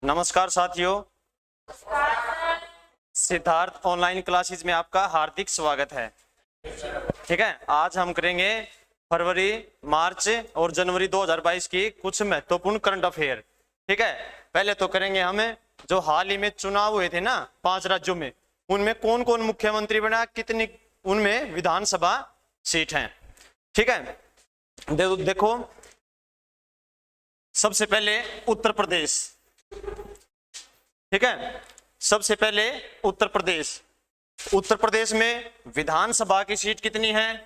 नमस्कार साथियों, Siddharth online classes में आपका हार्दिक स्वागत है। ठीक है, आज हम करेंगे फरवरी, मार्च और जनवरी 2022 की कुछ महत्वपूर्ण करंट अफेयर। ठीक है, पहले तो करेंगे हम जो हाल ही में चुनाव हुए थे ना 5 राज्यों में, उनमें कौन कौन मुख्यमंत्री बना, कितनी उनमें विधानसभा सीट हैं। ठीक है, देखो सबसे पहले उत्तर प्रदेश। ठीक है, सबसे पहले उत्तर प्रदेश। उत्तर प्रदेश में विधानसभा की सीट कितनी है?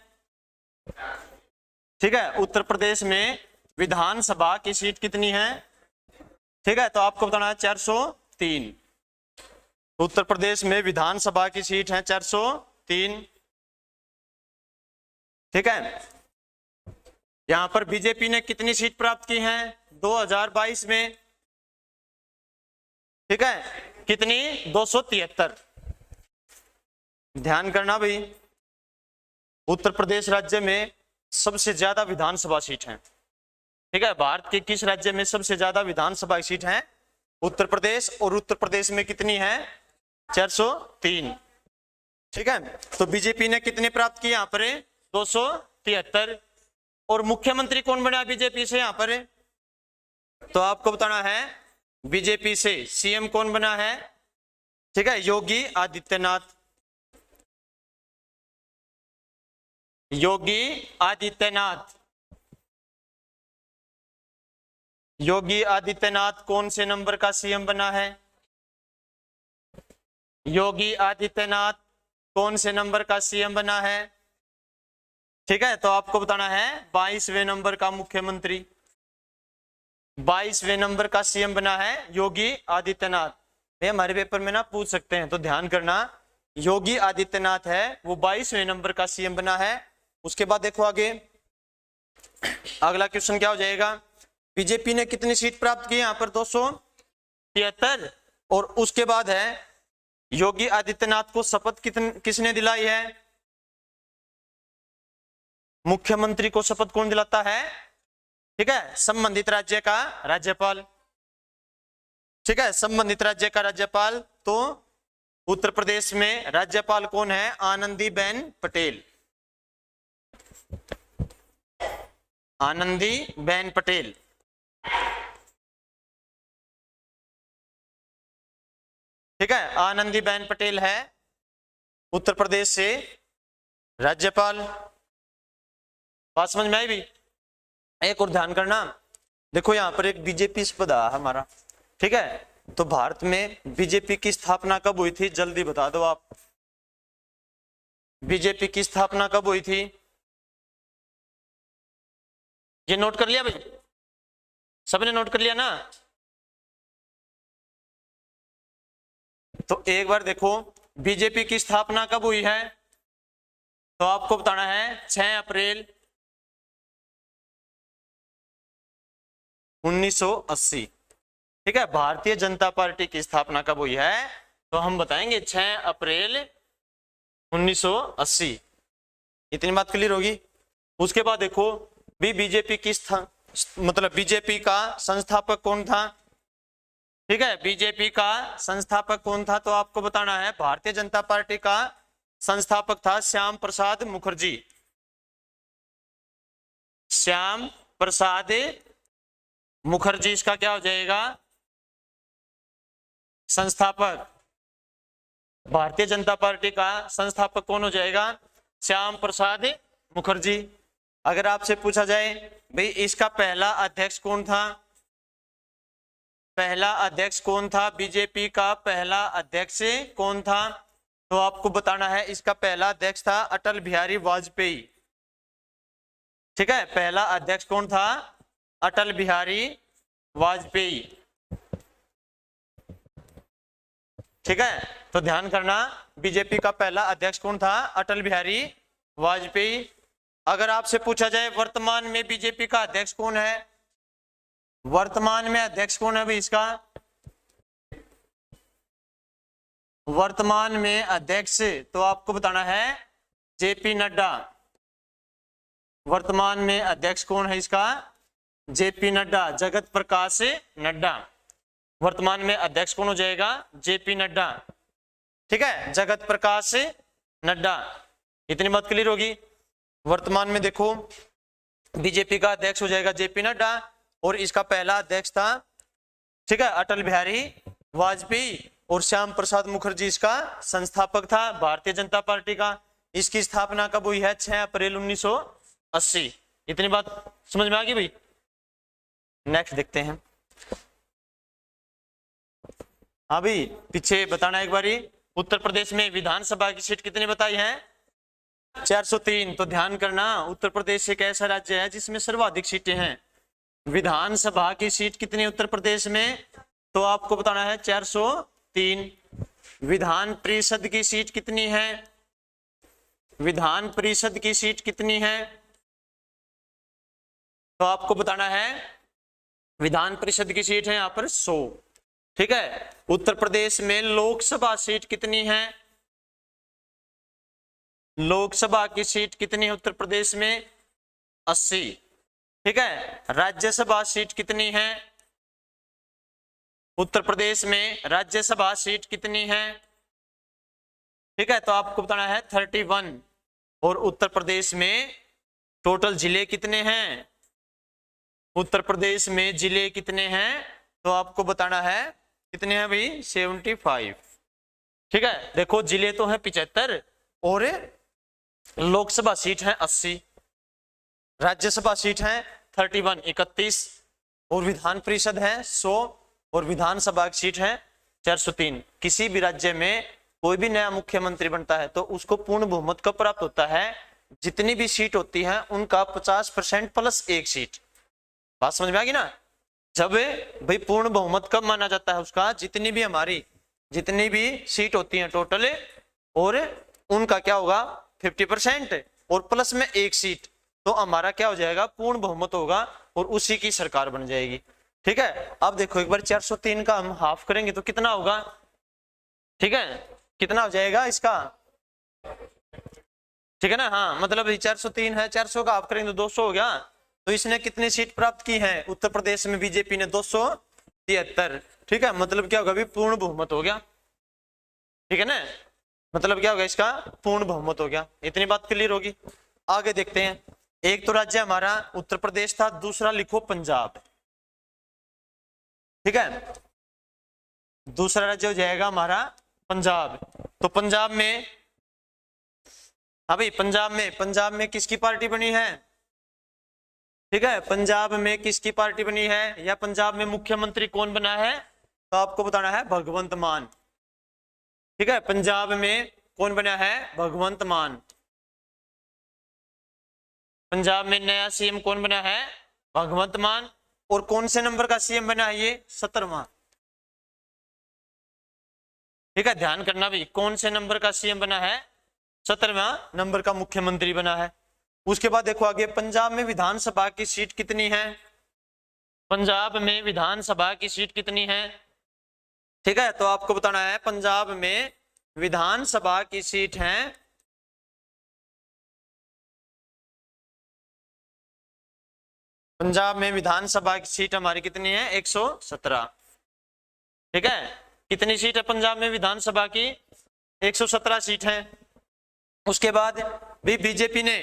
ठीक है, उत्तर प्रदेश में विधानसभा की सीट कितनी है? ठीक है, तो आपको बताना है 403। उत्तर प्रदेश में विधानसभा की सीट है 403। ठीक है, यहां पर बीजेपी ने कितनी सीट प्राप्त की है 2022 में? ठीक है, कितनी? 273। ध्यान करना भाई, उत्तर प्रदेश राज्य में सबसे ज्यादा विधानसभा सीट है। ठीक है, भारत के किस राज्य में सबसे ज्यादा विधानसभा सीट है? उत्तर प्रदेश। और उत्तर प्रदेश में कितनी है? 403। ठीक है, तो बीजेपी ने कितने प्राप्त किए यहाँ पर? 273। और मुख्यमंत्री कौन बना बीजेपी से यहाँ पर? तो आपको बताना है बीजेपी से सीएम कौन बना है? ठीक है, योगी आदित्यनाथ। योगी आदित्यनाथ। योगी आदित्यनाथ कौन से नंबर का सीएम बना है? योगी आदित्यनाथ कौन से नंबर का सीएम बना है? ठीक है, तो आपको बताना है 22वें नंबर का मुख्यमंत्री। 22वें नंबर का सीएम बना है योगी आदित्यनाथ। ये हमारे पेपर में ना पूछ सकते हैं, तो ध्यान करना, योगी आदित्यनाथ है वो 22वें नंबर का सीएम बना है। उसके बाद देखो आगे अगला क्वेश्चन क्या हो जाएगा? बीजेपी ने कितनी सीट प्राप्त की यहाँ पर? 273। और उसके बाद है योगी आदित्यनाथ को शपथ किसने दिलाई है? मुख्यमंत्री को शपथ कौन दिलाता है? ठीक है, संबंधित राज्य का राज्यपाल। ठीक है, संबंधित राज्य का राज्यपाल। तो उत्तर प्रदेश में राज्यपाल कौन है? आनंदीबेन पटेल। आनंदीबेन पटेल। ठीक है, आनंदीबेन पटेल है उत्तर प्रदेश से राज्यपाल। बात समझ में आई भी? एक और ध्यान करना, देखो यहां पर एक बीजेपी पद है हमारा। ठीक है, तो भारत में बीजेपी की स्थापना कब हुई थी? जल्दी बता दो आप, बीजेपी की स्थापना कब हुई थी? ये नोट कर लिया भाई? सबने नोट कर लिया ना? तो एक बार देखो बीजेपी की स्थापना कब हुई है, तो आपको बताना है 6 अप्रैल 1980। ठीक है, भारतीय जनता पार्टी की स्थापना कब हुई है? तो हम बताएंगे 6 अप्रैल 1980। इतनी बात क्लियर होगी। उसके बाद देखो बीजेपी की मतलब बीजेपी का संस्थापक कौन था? ठीक है, बीजेपी का संस्थापक कौन था? तो आपको बताना है भारतीय जनता पार्टी का संस्थापक था श्याम प्रसाद मुखर्जी। श्याम प्रसाद मुखर्जी इसका क्या हो जाएगा? संस्थापक। भारतीय जनता पार्टी का संस्थापक कौन हो जाएगा? श्याम प्रसाद मुखर्जी। अगर आपसे पूछा जाए भाई इसका पहला अध्यक्ष कौन था? पहला अध्यक्ष कौन था? बीजेपी का पहला अध्यक्ष कौन था? तो आपको बताना है इसका पहला अध्यक्ष था अटल बिहारी वाजपेयी। ठीक है, पहला अध्यक्ष कौन था? अटल बिहारी वाजपेयी। ठीक है, तो ध्यान करना, बीजेपी का पहला अध्यक्ष कौन था? अटल बिहारी वाजपेयी। अगर आपसे पूछा जाए वर्तमान में बीजेपी का अध्यक्ष कौन है? वर्तमान में अध्यक्ष कौन है भाई इसका? वर्तमान में अध्यक्ष तो आपको बताना है जेपी नड्डा। वर्तमान में अध्यक्ष कौन है इसका? जेपी नड्डा, जगत प्रकाश नड्डा। वर्तमान में अध्यक्ष कौन हो जाएगा? जेपी नड्डा। ठीक है, जगत प्रकाश नड्डा। इतनी बात क्लियर होगी। वर्तमान में देखो बीजेपी का अध्यक्ष हो जाएगा जेपी नड्डा, और इसका पहला अध्यक्ष था, ठीक है, अटल बिहारी वाजपेयी, और श्याम प्रसाद मुखर्जी इसका संस्थापक था भारतीय जनता पार्टी का। इसकी स्थापना कब हुई है? 6 अप्रैल 1980। इतनी बात समझ में आ गई भाई। नेक्स्ट देखते हैं। हाँ भाई, पीछे बताना एक बारी। उत्तर प्रदेश में विधानसभा की सीट कितनी बताई है? 403। तो ध्यान करना, उत्तर प्रदेश एक ऐसा राज्य है जिसमें सर्वाधिक सीटें हैं। विधानसभा की सीट कितनी उत्तर प्रदेश में? तो आपको बताना है 403। विधान परिषद की सीट कितनी है? विधान परिषद की सीट कितनी है? तो आपको बताना है, विधान परिषद की सीट है यहां पर 100। ठीक है, उत्तर प्रदेश में लोकसभा सीट कितनी है? लोकसभा की सीट कितनी है उत्तर प्रदेश में? 80। ठीक है, राज्यसभा सीट कितनी है उत्तर प्रदेश में? राज्यसभा सीट कितनी है? ठीक है, तो आपको बताना है 31। और उत्तर प्रदेश में टोटल जिले कितने हैं? उत्तर प्रदेश में जिले कितने हैं? तो आपको बताना है कितने हैं भाई? 75। ठीक है, देखो जिले तो है 75 और लोकसभा सीट है 80, राज्यसभा सीट है 31 31, और विधान परिषद है 100, और विधानसभा की सीट है 403। किसी भी राज्य में कोई भी नया मुख्यमंत्री बनता है तो उसको पूर्ण बहुमत कब प्राप्त होता है? जितनी भी सीट होती है उनका 50% प्लस 1 सीट। बात समझ में आ गई ना? जब भाई पूर्ण बहुमत कब माना जाता है उसका? जितनी भी सीट होती हैं टोटल, और उनका क्या होगा? 50% और प्लस में 1 सीट, तो हमारा क्या हो जाएगा? पूर्ण बहुमत होगा, और उसी की सरकार बन जाएगी। ठीक है, अब देखो एक बार 403 का हम हाफ करेंगे तो कितना होगा? ठीक है, कितना हो जाएगा इसका? ठीक है ना? हाँ, मतलब 403 है, 400 का हाफ करेंगे तो 200 हो गया। तो इसने कितनी सीट प्राप्त की है उत्तर प्रदेश में? बीजेपी ने 273। ठीक है, मतलब क्या होगा? भी पूर्ण बहुमत हो गया। ठीक है ना? मतलब क्या होगा इसका? पूर्ण बहुमत हो गया। इतनी बात क्लियर होगी। आगे देखते हैं। एक तो राज्य हमारा उत्तर प्रदेश था, दूसरा लिखो पंजाब। ठीक है, दूसरा राज्य हो जाएगा हमारा पंजाब। तो पंजाब में, हाँ भाई, पंजाब में किसकी पार्टी बनी है? ठीक है, पंजाब में किसकी पार्टी बनी है, या पंजाब में मुख्यमंत्री कौन बना है? तो आपको बताना है भगवंत मान। ठीक है, पंजाब में कौन बना है? भगवंत मान। पंजाब में नया सीएम कौन बना है? भगवंत मान। और कौन से नंबर का सीएम बना है ये? 17वां। ठीक है, ध्यान करना भी, कौन से नंबर का सीएम बना है? 17वां नंबर का मुख्यमंत्री बना है। उसके बाद देखो आगे, पंजाब में विधानसभा की सीट कितनी है? पंजाब में विधानसभा की सीट कितनी है? ठीक है, तो आपको बताना है पंजाब में विधानसभा की सीट है, पंजाब में विधानसभा की सीट हमारी कितनी है? 117। ठीक है, कितनी सीट है पंजाब में विधानसभा की? 117 सीट है। उसके बाद भी बीजेपी ने,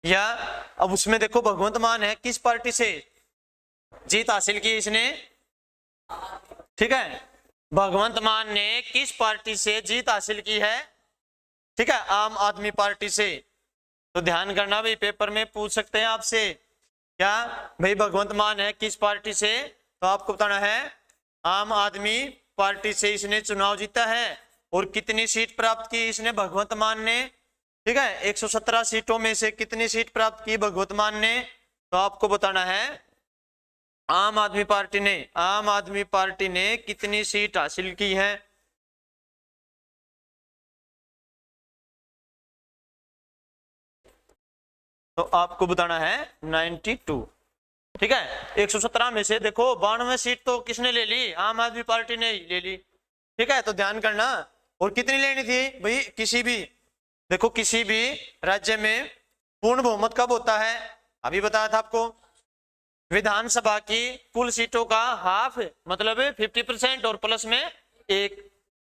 या अब उसमें देखो भगवंत मान है, किस पार्टी से जीत हासिल की इसने? ठीक है, भगवंत मान ने किस पार्टी से जीत हासिल की है? ठीक है, आम आदमी पार्टी से। तो ध्यान करना भाई, पेपर में पूछ सकते हैं आपसे, क्या भाई भगवंत मान है किस पार्टी से? तो आपको बताना है आम आदमी पार्टी से इसने चुनाव जीता है। और कितनी सीट प्राप्त की इसने भगवंत मान ने? ठीक है, 117 सीटों में से कितनी सीट प्राप्त की भगवंत मान ने? तो आपको बताना है आम आदमी पार्टी ने कितनी सीट हासिल की है? तो आपको बताना है 92। ठीक है, 117 में से देखो 92 सीट तो किसने ले ली? आम आदमी पार्टी ने ही ले ली। ठीक है, तो ध्यान करना। और कितनी लेनी थी भाई? किसी भी राज्य में पूर्ण बहुमत कब होता है? अभी बताया था आपको, विधानसभा की कुल सीटों का हाफ, मतलब 50% और प्लस में एक।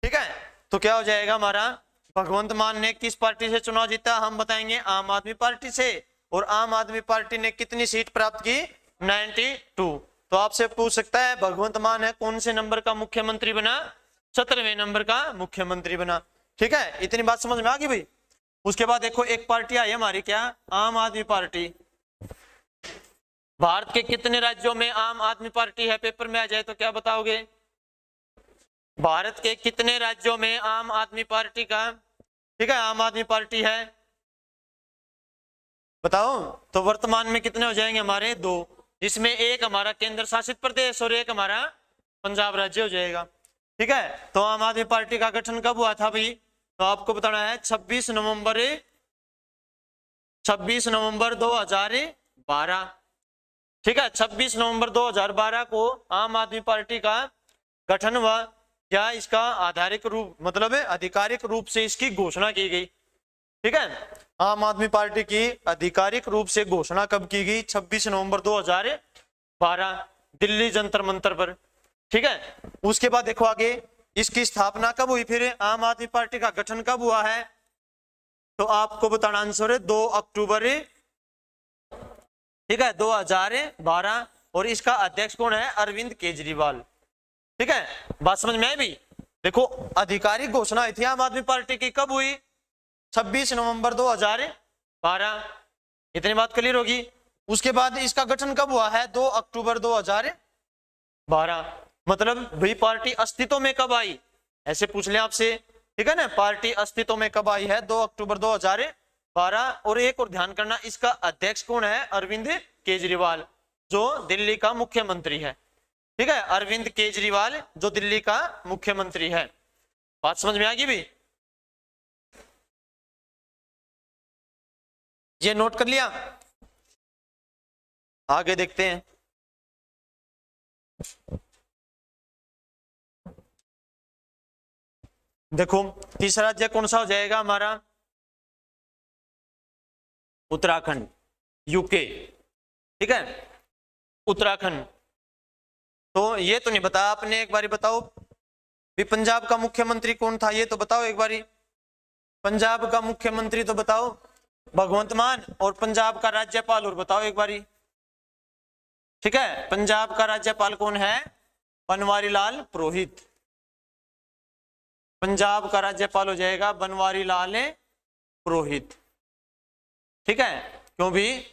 ठीक है, तो क्या हो जाएगा हमारा, भगवंत मान ने किस पार्टी से चुनाव जीता, हम बताएंगे आम आदमी पार्टी से। और आम आदमी पार्टी ने कितनी सीट प्राप्त की, 92। तो आपसे पूछ सकता है भगवंत मान है कौन से नंबर का मुख्यमंत्री बना, 17वें नंबर का मुख्यमंत्री बना। ठीक है, इतनी बात समझ में आ गई भाई। उसके बाद देखो एक पार्टी आई हमारी, क्या, आम आदमी पार्टी। भारत के कितने राज्यों में आम आदमी पार्टी है, पेपर में आ जाए तो क्या बताओगे, भारत के कितने राज्यों में आम आदमी पार्टी का, ठीक है, आम आदमी पार्टी है, बताओ। तो वर्तमान में कितने हो जाएंगे हमारे, 2, जिसमें एक हमारा केंद्र शासित प्रदेश और एक हमारा पंजाब राज्य हो जाएगा। ठीक है, तो आम आदमी पार्टी का गठन कब हुआ था भाई, तो आपको बताना है 26 नवंबर 2012। ठीक है, 26 नवंबर 2012 को आम आदमी पार्टी का गठन हुआ। क्या इसका आधारिक रूप, मतलब आधिकारिक रूप से इसकी घोषणा की गई। ठीक है, आम आदमी पार्टी की आधिकारिक रूप से घोषणा कब की गई, 26 नवंबर 2012, दिल्ली जंतर मंतर पर। ठीक है, उसके बाद देखो आगे, इसकी स्थापना कब हुई, फिर आम आदमी पार्टी का गठन कब हुआ है, तो आपको बताना आंसर है 2 अक्टूबर, ठीक है, 2012। और इसका अध्यक्ष कौन है, अरविंद केजरीवाल। ठीक है, बात समझ में आई भी। देखो आधिकारिक घोषणा हुई थी आम आदमी पार्टी की, कब हुई, 26 नवंबर 2012। इतनी बात क्लियर होगी। उसके बाद इसका गठन कब हुआ है, 2 अक्टूबर 2012। मतलब भाई पार्टी अस्तित्व में कब आई, ऐसे पूछ ले आपसे। ठीक है ना, पार्टी अस्तित्व में कब आई है, 2 अक्टूबर 2012। और एक और ध्यान करना, इसका अध्यक्ष कौन है, अरविंद केजरीवाल, जो दिल्ली का मुख्यमंत्री है। ठीक है, अरविंद केजरीवाल जो दिल्ली का मुख्यमंत्री है। बात समझ में आ गई भी, ये नोट कर लिया। आगे देखते हैं। देखो तीसरा राज्य कौन सा हो जाएगा हमारा, उत्तराखंड, यूके। ठीक है, उत्तराखंड। तो ये तो नहीं बता आपने, एक बारी बताओ भी पंजाब का मुख्यमंत्री कौन था, ये तो बताओ एक बारी। पंजाब का मुख्यमंत्री तो बताओ, भगवंत मान। और पंजाब का राज्यपाल और बताओ एक बारी। ठीक है, पंजाब का राज्यपाल कौन है, बनवारी लाल पुरोहित। पंजाब का राज्यपाल हो जाएगा बनवारी लाल पुरोहित। ठीक है, क्यों भी,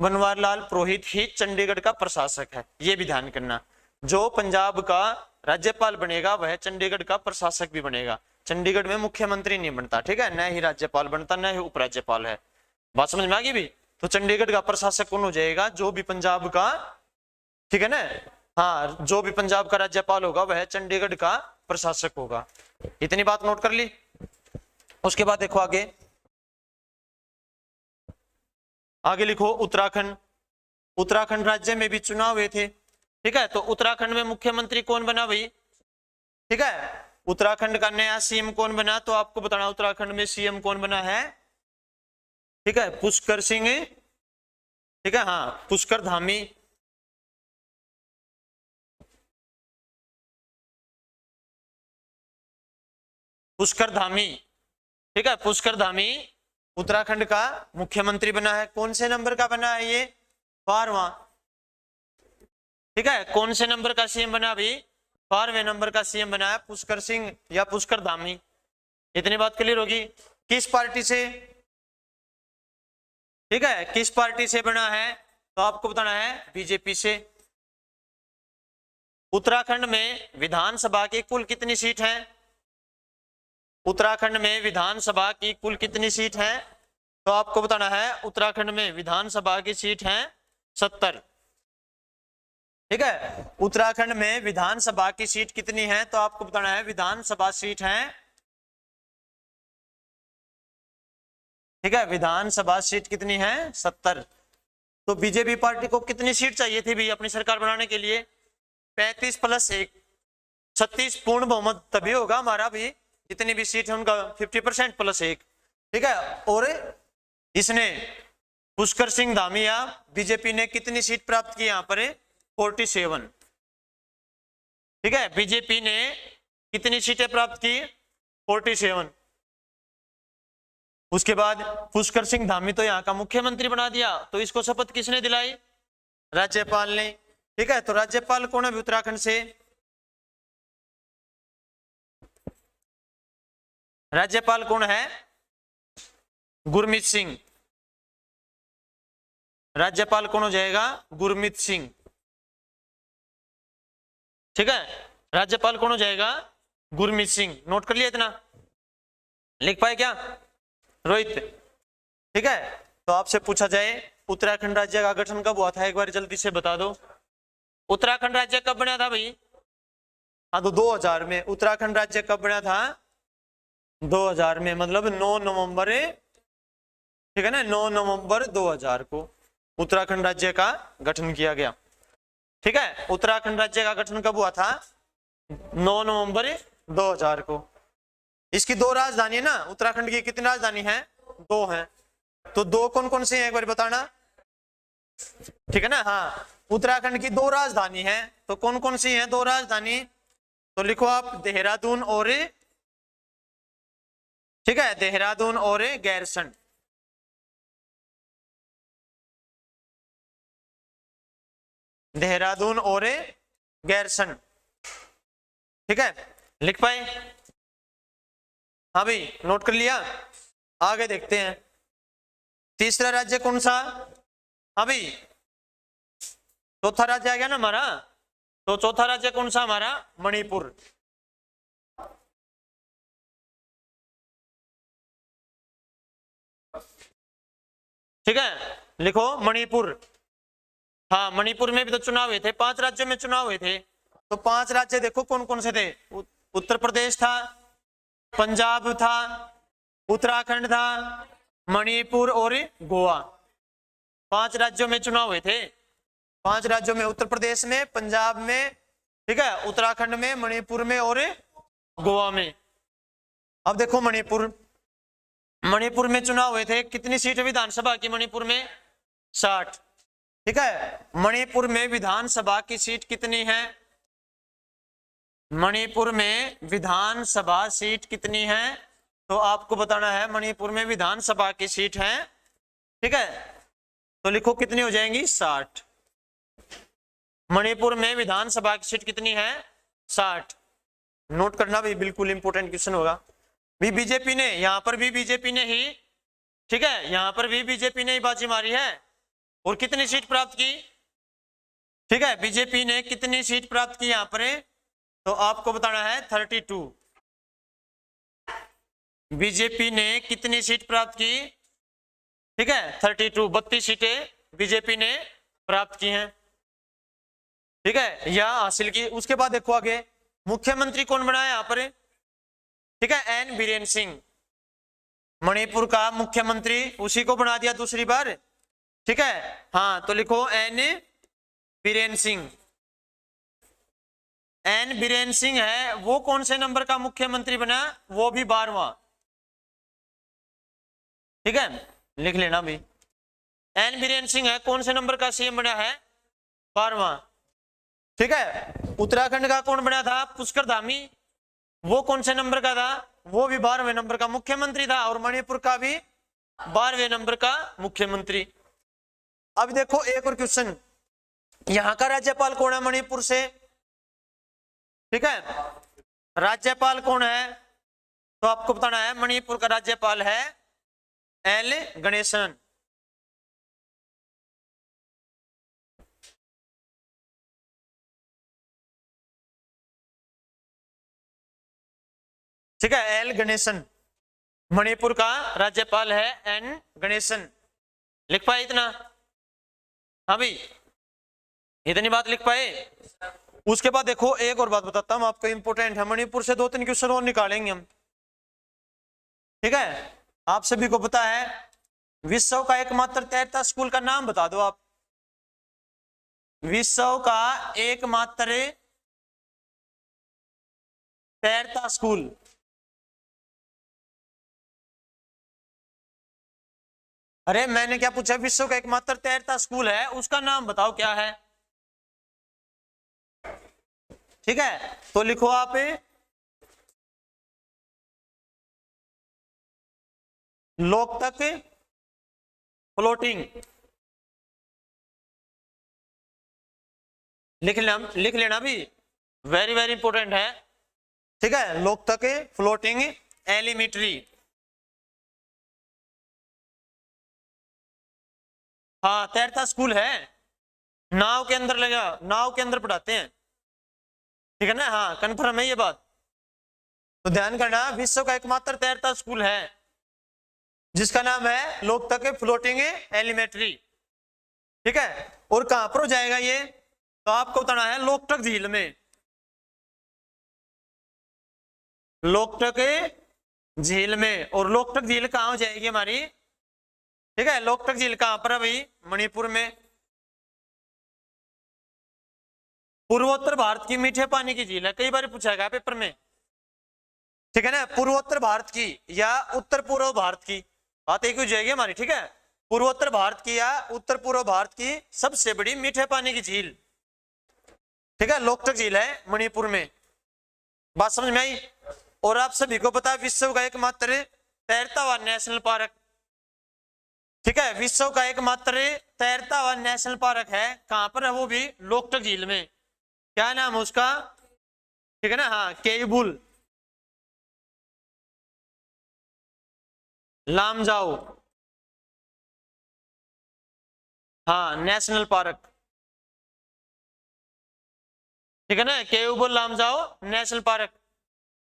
बनवारी लाल पुरोहित ही चंडीगढ़ का प्रशासक है, ये भी ध्यान करना। जो पंजाब का राज्यपाल बनेगा वह चंडीगढ़ का प्रशासक भी बनेगा। चंडीगढ़ में मुख्यमंत्री नहीं बनता, ठीक है, न ही राज्यपाल बनता, न ही उपराज्यपाल है। बात समझ में आ गई भी। तो चंडीगढ़ का प्रशासक कौन हो जाएगा, जो भी पंजाब का, ठीक है ना, हाँ, जो भी पंजाब का राज्यपाल होगा वह चंडीगढ़ का प्रशासक होगा। इतनी बात नोट कर ली। उसके बाद देखो आगे, आगे लिखो उत्तराखंड। उत्तराखंड राज्य में भी चुनाव हुए थे। ठीक है, तो उत्तराखंड में मुख्यमंत्री कौन बना भाई, ठीक है, उत्तराखंड का नया सीएम कौन बना, तो आपको बताना उत्तराखंड में सीएम कौन बना है। ठीक है, पुष्कर सिंह, ठीक है, हाँ, पुष्कर धामी। पुष्कर धामी, ठीक है, पुष्कर धामी उत्तराखंड का मुख्यमंत्री बना है। कौन से नंबर का बना है ये, 12वां। ठीक है, कौन से नंबर का सीएम बना अभी, 12वें नंबर का सीएम बना है पुष्कर सिंह या पुष्कर धामी। इतनी बात क्लियर होगी। किस पार्टी से, ठीक है, किस पार्टी से बना है, तो आपको बताना है बीजेपी से। उत्तराखंड में विधानसभा की कुल कितनी सीट है, उत्तराखंड में विधानसभा की कुल कितनी सीट है, तो आपको बताना है उत्तराखंड में विधानसभा की सीट है 70। ठीक है, उत्तराखंड में विधानसभा की सीट कितनी है, तो आपको बताना है विधानसभा सीट है, ठीक है, विधानसभा सीट कितनी है, 70। तो बीजेपी पार्टी को कितनी सीट चाहिए थी भी अपनी सरकार बनाने के लिए, 35 + 1, 36 पूर्ण बहुमत तभी होगा हमारा भी, जितनी भी सीट है उनका 50% + 1। ठीक है, और इसने पुष्कर सिंह धामिया बीजेपी ने कितनी सीट प्राप्त की यहाँ पर? 47। ठीक है, बीजेपी ने कितनी सीटें प्राप्त की? 47। उसके बाद पुष्कर सिंह धामी तो यहाँ का मुख्यमंत्री बना दिया, तो इसको शपथ किसने दिलाई? राज्यपाल ने। ठीक है, तो राज्यपाल कौन है उत्तराखंड से? राज्यपाल कौन है? गुरमीत सिंह। राज्यपाल कौन हो जाएगा? गुरमीत सिंह। ठीक है, राज्यपाल कौन हो जाएगा? गुरमीत सिंह। नोट कर लिया इतना? लिख पाए क्या रोहित? ठीक है, तो आपसे पूछा जाए उत्तराखंड राज्य का गठन कब हुआ था, एक बार जल्दी से बता दो। उत्तराखंड राज्य कब बना था भाई? हाँ, तो 2000 में। उत्तराखंड राज्य कब बना था? 2000 में, मतलब 9 नवंबर, ठीक है ना, 9 नवंबर 2000 को उत्तराखंड राज्य का गठन किया गया। ठीक है, उत्तराखंड राज्य का गठन कब हुआ था? 9 नवंबर 2000 को। इसकी 2 राजधानी है ना, उत्तराखंड की कितनी राजधानी है? 2 हैं। तो 2 कौन कौन सी है एक बार बताना। ठीक है ना, हाँ, उत्तराखंड की 2 राजधानी है, तो कौन कौन सी है 2 राजधानी? तो लिखो आप देहरादून और, ठीक है, देहरादून और गैरसैंण। देहरादून और गैरसैंण। ठीक है, लिख पाए? हाँ भाई, नोट कर लिया? आगे देखते हैं। तीसरा राज्य कौन सा? हाँ भाई, चौथा राज्य आ गया ना हमारा, तो चौथा राज्य कौन सा हमारा? मणिपुर। ठीक है, लिखो मणिपुर। हाँ, मणिपुर में भी तो चुनाव हुए थे, 5 राज्यों में चुनाव हुए थे, तो 5 राज्य देखो कौन कौन से थे। उत्तर प्रदेश था, पंजाब था, उत्तराखंड था, मणिपुर और गोवा। 5 राज्यों में चुनाव हुए थे। 5 राज्यों में, उत्तर प्रदेश में, पंजाब में, ठीक है, उत्तराखंड में, मणिपुर में और गोवा में। अब देखो मणिपुर, मणिपुर में चुनाव हुए थे, कितनी सीट विधानसभा की मणिपुर में? 60। ठीक है, मणिपुर में विधानसभा की सीट कितनी है? मणिपुर में विधानसभा सीट कितनी है? तो आपको बताना है, मणिपुर में विधानसभा की सीट है। ठीक है, तो लिखो कितनी हो जाएंगी? 60। मणिपुर में विधानसभा की सीट कितनी है? 60। नोट करना भी, बिल्कुल इंपोर्टेंट क्वेश्चन होगा। भी बीजेपी ने, यहां पर भी बीजेपी ने ही, ठीक है, यहां पर भी बीजेपी ने ही बाजी मारी है। और कितनी सीट प्राप्त की? ठीक है, बीजेपी ने कितनी सीट प्राप्त की यहां पर? तो आपको बताना है 32। बीजेपी ने कितनी सीट प्राप्त की? ठीक है, 32, 32 सीटें बीजेपी ने प्राप्त की हैं। ठीक है, या हासिल की। उसके बाद देखो आगे, मुख्यमंत्री कौन बना है यहां पर? ठीक है, एन बीरेन सिंह। मणिपुर का मुख्यमंत्री उसी को बना दिया दूसरी बार। ठीक है, हाँ, तो लिखो एन बीरेन सिंह। एन बीरेन सिंह है, वो कौन से नंबर का मुख्यमंत्री बना? वो भी 12वां। ठीक है, लिख लेना भी। एन बीरेन सिंह है, कौन से नंबर का सीएम बना है? 12वां। ठीक है, उत्तराखंड का कौन बना था? पुष्कर धामी। वो कौन से नंबर का था? वो भी 12वें नंबर का मुख्यमंत्री था। और मणिपुर का भी 12वें नंबर का मुख्यमंत्री। अब देखो एक और क्वेश्चन, यहां का राज्यपाल कौन है मणिपुर से? ठीक है, राज्यपाल कौन है? तो आपको बताना है, मणिपुर का राज्यपाल है एल गणेशन। ठीक है, एल गणेशन मणिपुर का राज्यपाल है, एन गणेशन। लिख पाए इतना? हाँ भाई, इतनी बात लिख पाए? उसके बाद देखो एक और बात बताता हूं आपको, इंपोर्टेंट है, मणिपुर से 2-3 क्वेश्चन और निकालेंगे हम। ठीक है, आप सभी को पता है, विश्व का एकमात्र तैरता स्कूल का नाम बता दो आप। विश्व का एकमात्र तैरता स्कूल। अरे मैंने क्या पूछा, विश्व का एकमात्र तैरता स्कूल है, उसका नाम बताओ क्या है। ठीक है, तो लिखो आप लोकतक फ्लोटिंग। लिख लेना भी, वेरी वेरी इंपॉर्टेंट है। ठीक है, लोकतक फ्लोटिंग एलिमेंट्री। हाँ तैरता स्कूल है, नाव के अंदर लगा, नाव के अंदर पढ़ाते हैं। ठीक है ना, हाँ कन्फर्म है ये बात। तो ध्यान करना, विश्व का एकमात्र तैरता स्कूल है जिसका नाम है लोकतक फ्लोटिंग एलिमेंट्री। ठीक है, और कहां पर हो जाएगा ये, तो आपको बताना है लोकटक झील में। लोकटक झील में, और लोकटक झील कहां हो जाएगी हमारी। ठीक है, लोकटक झील कहां पर है भाई, मणिपुर में। पूर्वोत्तर भारत की मीठे पानी की झील है, कई बार पूछा गया पेपर में। ठीक है ना, पूर्वोत्तर भारत की या उत्तर पूर्व भारत की, बात एक हो जाएगी हमारी। ठीक है, पूर्वोत्तर भारत की या उत्तर पूर्व भारत की सबसे बड़ी मीठे पानी की झील, ठीक है, लोकटक झील है मणिपुर में। बात समझ में आई। और आप सभी को पता है विश्व का एकमात्र तैरता हुआ नेशनल पार्क, ठीक है, विश्व का एकमात्र तैरता हुआ नेशनल पार्क है, कहां पर है वो भी, लोकटक झील में। क्या नाम है उसका, ठीक है ना, हाँ केयुबुल लामजाओ, हाँ नेशनल पार्क। ठीक है ना, केयुबुल लामजाओ नेशनल पार्क,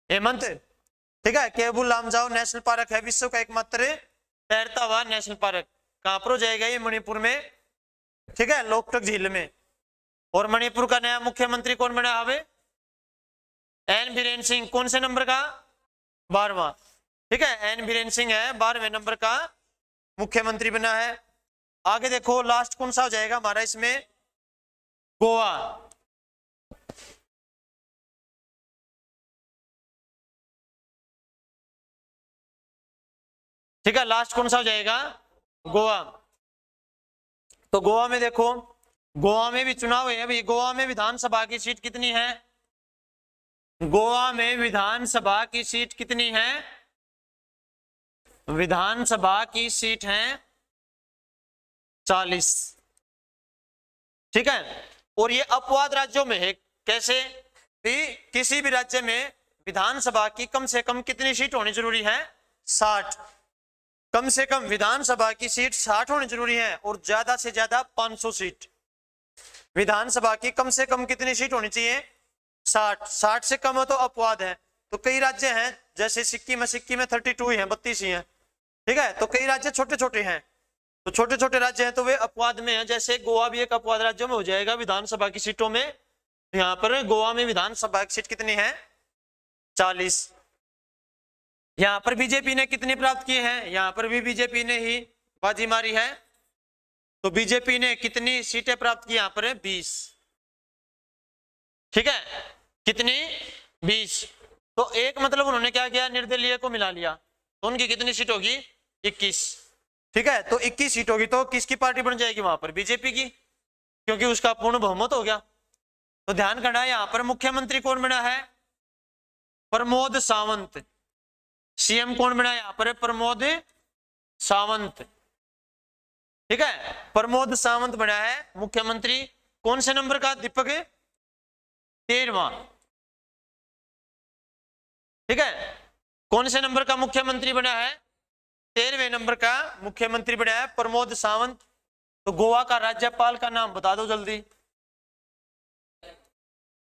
हेमंत। ठीक है, केयुबुल लामजाओ नेशनल पार्क है विश्व का एकमात्र तैरता हुआ नेशनल पार्क। कहां पर हो जाएगा ये, मणिपुर में। ठीक है, लोकटक झील में। और मणिपुर का नया मुख्यमंत्री कौन बना है, एन बीरेन सिंह, कौन से नंबर का, 12वां। ठीक है, एन बीरेन सिंह है 12वें नंबर का मुख्यमंत्री बना है। आगे देखो लास्ट कौन सा हो जाएगा हमारा इसमें, गोवा। ठीक है, लास्ट कौन सा हो जाएगा, गोवा। तो गोवा में देखो, गोवा में भी चुनाव है अभी। गोवा में विधानसभा की सीट कितनी है, गोवा में विधानसभा की सीट कितनी है, विधानसभा की सीट है 40। ठीक है, और ये अपवाद राज्यों में है। कैसे भी, किसी भी राज्य में विधानसभा की कम से कम कितनी सीट होनी जरूरी है, 60। कम से कम विधानसभा की सीट 60 होनी जरूरी है, और ज्यादा से ज्यादा 500 सीट। विधानसभा की कम से कम कितनी सीट होनी चाहिए, 60। 60 से कम हो तो अपवाद है। तो कई राज्य हैं जैसे सिक्किम है, सिक्किम में 32 ही है, 32 ही है। ठीक है, तो कई राज्य छोटे छोटे हैं, तो छोटे छोटे राज्य हैं तो वे अपवाद में है। जैसे गोवा भी एक अपवाद राज्यों में हो जाएगा विधानसभा की सीटों में। यहाँ पर गोवा में विधानसभा की सीट कितनी है, 40। यहाँ पर बीजेपी ने कितनी प्राप्त की है, यहाँ पर भी बीजेपी ने ही बाजी मारी है। तो बीजेपी ने कितनी सीटें प्राप्त की, यहाँ पर 20। ठीक है, कितनी, 20। तो एक मतलब उन्होंने क्या किया, निर्दलीय को मिला लिया, तो उनकी कितनी सीट होगी, 21। ठीक है, तो 21 सीट होगी तो किसकी पार्टी बन जाएगी वहां पर, बीजेपी की, क्योंकि उसका पूर्ण बहुमत हो गया। तो ध्यान करना, यहां पर मुख्यमंत्री कौन बना है, प्रमोद सावंत। सीएम कौन बना है यहां पर, प्रमोद सावंत। ठीक है, प्रमोद सावंत बना है मुख्यमंत्री। कौन से नंबर का, दीपक, 13वां। ठीक है, कौन से नंबर का मुख्यमंत्री बना है, 13वें नंबर का मुख्यमंत्री बना है प्रमोद सावंत। तो गोवा का राज्यपाल का नाम बता दो जल्दी।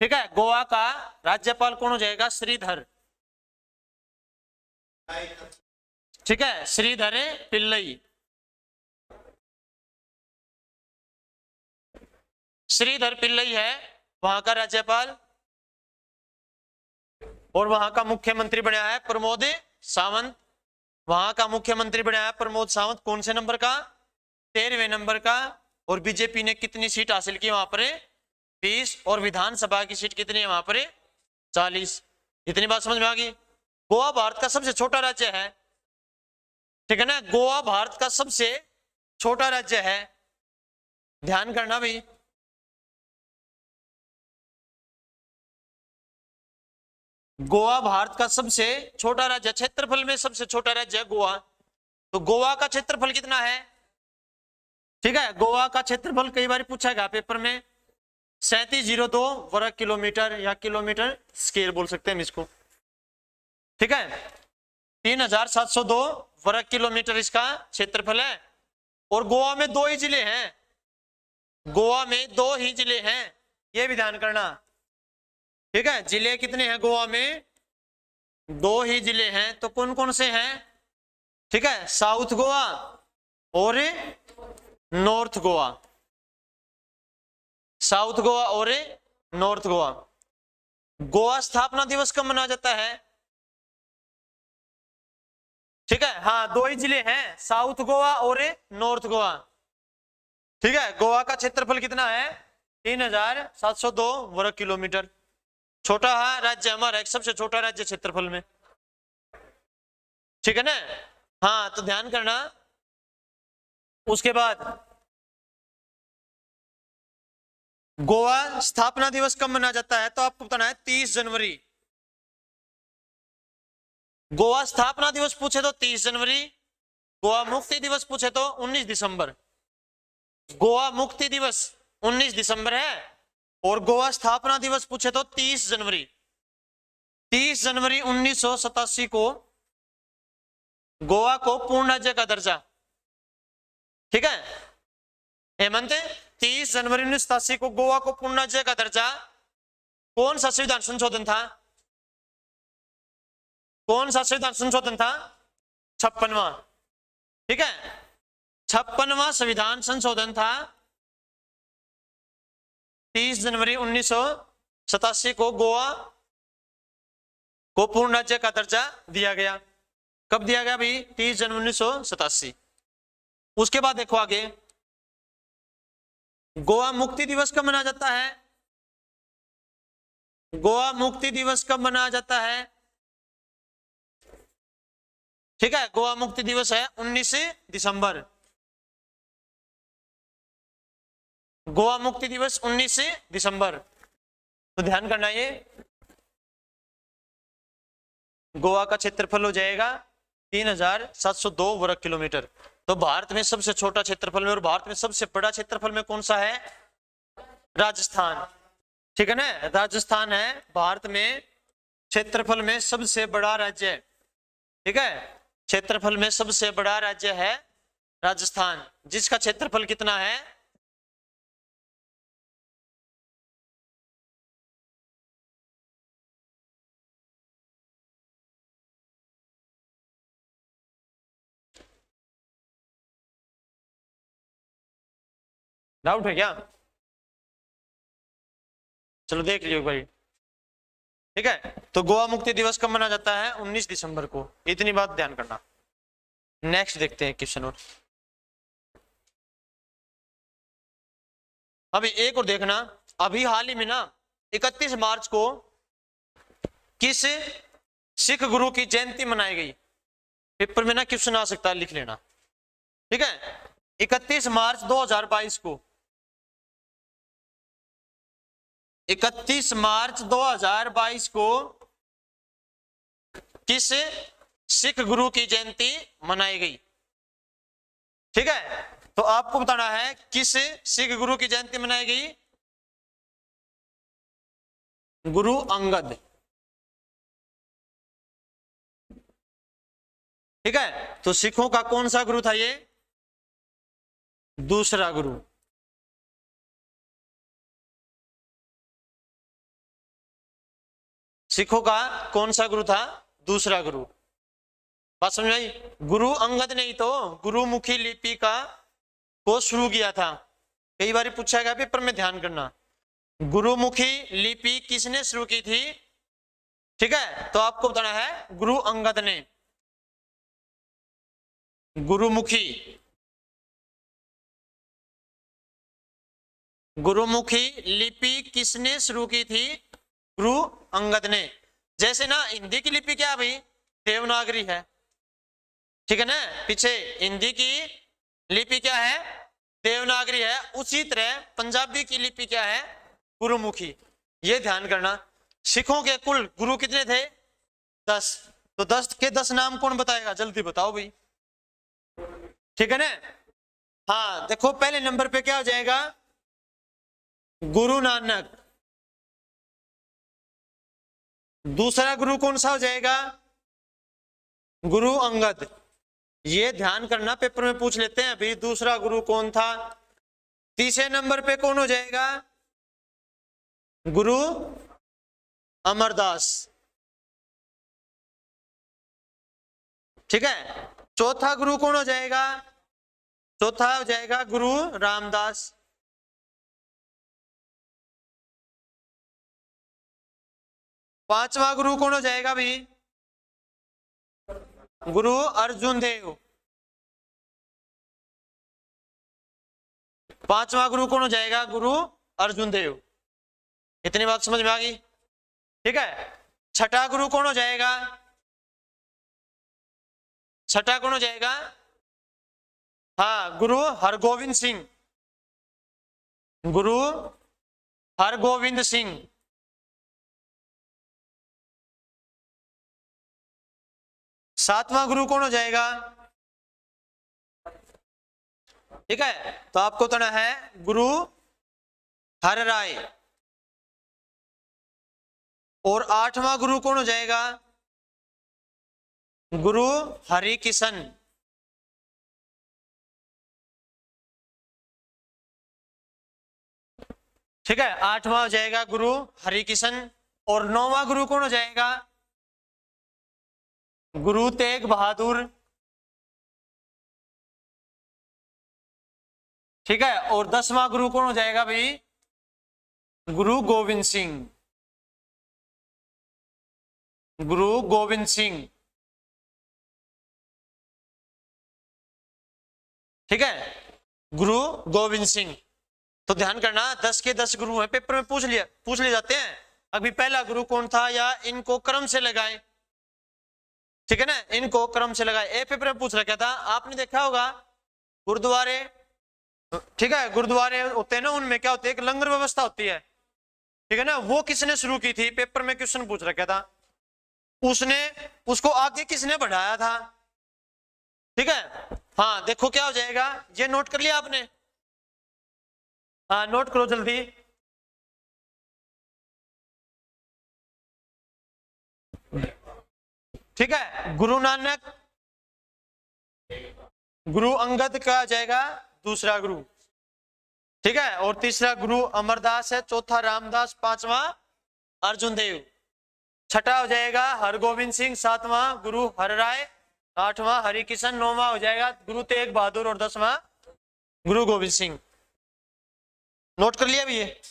ठीक है, गोवा का राज्यपाल कौन हो जाएगा, श्रीधर। ठीक है, श्रीधर पिल्लई। श्रीधर पिल्लई है वहां का राज्यपाल, और वहां का मुख्यमंत्री बना है प्रमोद सावंत। वहां का मुख्यमंत्री बना है प्रमोद सावंत, कौन से नंबर का, 13वें नंबर का। और बीजेपी ने कितनी सीट हासिल की वहां पर, 20। और विधानसभा की सीट कितनी है वहां पर, 40। इतनी बात समझ में आ गई। गोवा भारत का सबसे छोटा राज्य है। ठीक है ना, गोवा भारत का सबसे छोटा राज्य है, ध्यान करना भाई। गोवा भारत का सबसे छोटा राज्य, क्षेत्रफल में सबसे छोटा राज्य है गोवा। तो गोवा का क्षेत्रफल कितना है? ठीक है, गोवा का क्षेत्रफल कई बार पूछा गया पेपर में, 3702 वर्ग किलोमीटर या किलोमीटर स्क्वायर बोल सकते हैं हम इसको। ठीक है, 3702 वर्ग किलोमीटर इसका क्षेत्रफल है। और गोवा में 2 ही जिले हैं, गोवा में 2 ही जिले हैं, ये भी ध्यान करना। ठीक है, जिले कितने हैं गोवा में? 2 ही जिले हैं। तो कौन कौन से हैं? ठीक है, साउथ गोवा और नॉर्थ गोवा, साउथ गोवा और नॉर्थ गोवा। गोवा स्थापना दिवस कब मनाया जाता है? ठीक है, हाँ 2 ही जिले हैं, साउथ गोवा और नॉर्थ गोवा। ठीक है, गोवा का क्षेत्रफल कितना है? 3702 वर्ग किलोमीटर। छोटा राज्य हमारा, एक सबसे छोटा राज्य क्षेत्रफल में। ठीक है ना? हाँ, तो ध्यान करना। उसके बाद गोवा स्थापना दिवस कब मनाया जाता है? तो आपको बताना है 30 जनवरी। गोवा स्थापना दिवस पूछे तो 30 जनवरी, गोवा मुक्ति दिवस पूछे तो 19 दिसंबर। गोवा मुक्ति दिवस 19 दिसंबर है और गोवा स्थापना दिवस पूछे तो 30 जनवरी। 30 जनवरी 1987 को गोवा को पूर्ण राज्य का दर्जा। ठीक है हेमंत, 30 जनवरी 1987 को गोवा को पूर्ण राज्य का दर्जा। कौन सा संविधान संशोधन था? कौन सा संविधान संशोधन था? 56वां। ठीक है, 56वां संविधान संशोधन था। 30 जनवरी 1987 को गोवा को पूर्ण राज्य का दर्जा दिया गया। कब दिया गया भाई? 30 जनवरी 1987। उसके बाद देखो आगे, गोवा मुक्ति दिवस कब मनाया जाता है? गोवा मुक्ति दिवस कब मनाया जाता है? ठीक है, गोवा मुक्ति दिवस है 19 दिसंबर। गोवा मुक्ति दिवस 19 दिसंबर। तो ध्यान करना, ये गोवा का क्षेत्रफल हो जाएगा 3702 वर्ग किलोमीटर। तो भारत में सबसे छोटा क्षेत्रफल में और भारत में सबसे बड़ा क्षेत्रफल में कौन सा है? राजस्थान। ठीक है ना, राजस्थान है भारत में क्षेत्रफल में सबसे बड़ा राज्य है। ठीक है, क्षेत्रफल में सबसे बड़ा राज्य है राजस्थान, जिसका क्षेत्रफल कितना है? डाउट है क्या? चलो देख लियो भाई। ठीक है, तो गोवा मुक्ति दिवस कब मनाया जाता है? 19 दिसंबर को। इतनी बात ध्यान करना। नेक्स्ट देखते हैं क्वेश्चन। और अभी एक और देखना, अभी हाल ही में ना 31 मार्च को किस सिख गुरु की जयंती मनाई गई? पेपर में ना क्वेश्चन आ सकता है, लिख लेना। ठीक है, 31 मार्च 2022 को, 31 मार्च 2022 को किस सिख गुरु की जयंती मनाई गई? ठीक है, तो आपको बताना है किस सिख गुरु की जयंती मनाई गई? गुरु अंगद। ठीक है, तो सिखों का कौन सा गुरु था ये? दूसरा गुरु। सिखों का कौन सा गुरु था? दूसरा गुरु। बात समझ आई? गुरु अंगद नहीं तो गुरुमुखी लिपि का को शुरू किया था। कई बार पूछा गया पेपर में, ध्यान करना। गुरुमुखी लिपि किसने शुरू की थी? ठीक है, तो आपको बताना है गुरु अंगद ने। गुरुमुखी, गुरुमुखी लिपि किसने शुरू की थी? गुरु अंगद ने। जैसे ना हिंदी की लिपि क्या भाई? देवनागरी है। ठीक है ना, पीछे हिंदी की लिपि क्या है? देवनागरी है। उसी तरह पंजाबी की लिपि क्या है? गुरुमुखी। ये ध्यान करना। सिखों के कुल गुरु कितने थे? 10। तो 10 के 10 नाम कौन बताएगा? जल्दी बताओ भाई। ठीक है ना? हाँ देखो, पहले नंबर पे क्या हो जाएगा? गुरु नानक। दूसरा गुरु कौन सा हो जाएगा? गुरु अंगद। ये ध्यान करना, पेपर में पूछ लेते हैं अभी दूसरा गुरु कौन था। तीसरे नंबर पे कौन हो जाएगा? गुरु अमरदास। ठीक है। चौथा गुरु कौन हो जाएगा? चौथा हो जाएगा गुरु रामदास। पांचवा गुरु कौन हो जाएगा भाई? गुरु अर्जुन देव। पांचवा गुरु कौन हो जाएगा? गुरु अर्जुन देव। इतनी बात समझ में आ गई? ठीक है। छठा गुरु कौन हो जाएगा? छठा कौन हो जाएगा? हाँ, गुरु हरगोविंद सिंह। गुरु हरगोविंद सिंह। सातवां गुरु कौन हो जाएगा? ठीक है, तो आपको बताना है गुरु हर राय। और आठवां गुरु कौन हो जाएगा? गुरु हरि किशन। ठीक है, आठवां हो जाएगा गुरु हरि किशन। और नौवां गुरु कौन हो जाएगा? गुरु तेग बहादुर। ठीक है। और 10वां गुरु कौन हो जाएगा भाई? गुरु गोविंद सिंह। गुरु गोविंद सिंह। ठीक है, गुरु गोविंद सिंह। तो ध्यान करना, 10 के 10 गुरु हैं, पेपर में पूछ ले जाते हैं। अभी पहला गुरु कौन था, या इनको क्रम से लगाएं। ठीक है ना, इनको क्रम से लगाए। ए पेपर में पूछ रखा था, आपने देखा होगा गुरुद्वारे। ठीक है, गुरुद्वारे होते हैं ना, उनमें क्या होती है? एक लंगर व्यवस्था होती है। ठीक है ना, वो किसने शुरू की थी? पेपर में क्वेश्चन पूछ रखा था। उसने उसको आगे किसने बढ़ाया था? ठीक है। हाँ देखो क्या हो जाएगा, ये नोट कर लिया आपने? हाँ नोट करो जल्दी। ठीक है, गुरु नानक, गुरु अंगद का आ जाएगा दूसरा गुरु। ठीक है। और तीसरा गुरु अमरदास है, चौथा रामदास, पांचवा अर्जुन देव, छठा हो जाएगा हरगोविंद सिंह, सातवां गुरु हरराय, आठवां हरिकिशन, नौवां हो जाएगा गुरु तेग बहादुर, और 10वां गुरु गोविंद सिंह। नोट कर लिया भी ये?